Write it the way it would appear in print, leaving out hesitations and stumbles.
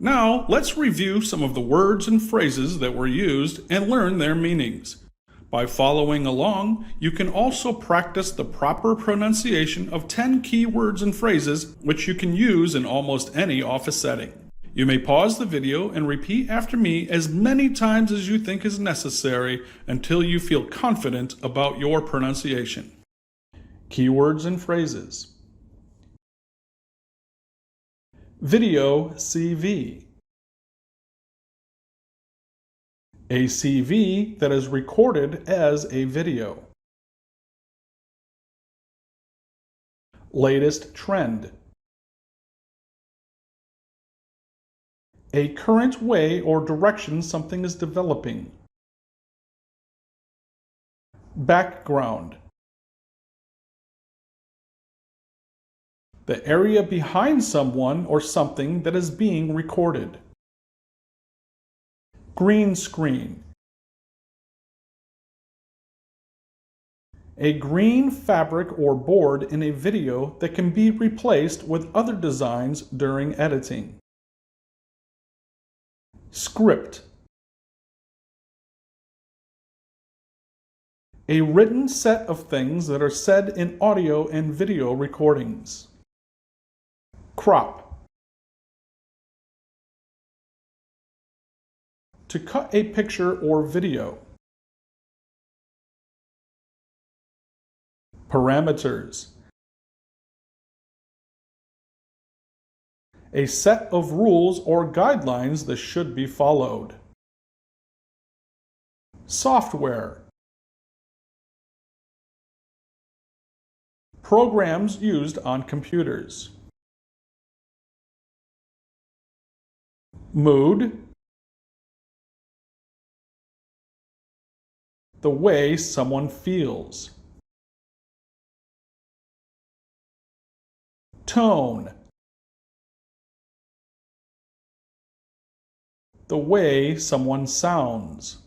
Now, let's review some of the words and phrases that were used and learn their meanings. By following along, you can also practice the proper pronunciation of 10 key words and phrases which you can use in almost any office setting. You may pause the video and repeat after me as many times as you think is necessary until you feel confident about your pronunciation. Keywords and phrases. Video CV. A CV that is recorded as a video. Latest trend. A current way or direction something is developing. Background. The area behind someone or something that is being recorded. Green screen. A green fabric or board in a video that can be replaced with other designs during editing. Script. A written set of things that are said in audio and video recordings. Crop. To cut a picture or video. Parameters. A set of rules or guidelines that should be followed. Software. Programs used on computers. Mood. The way someone feels. Tone. The way someone sounds.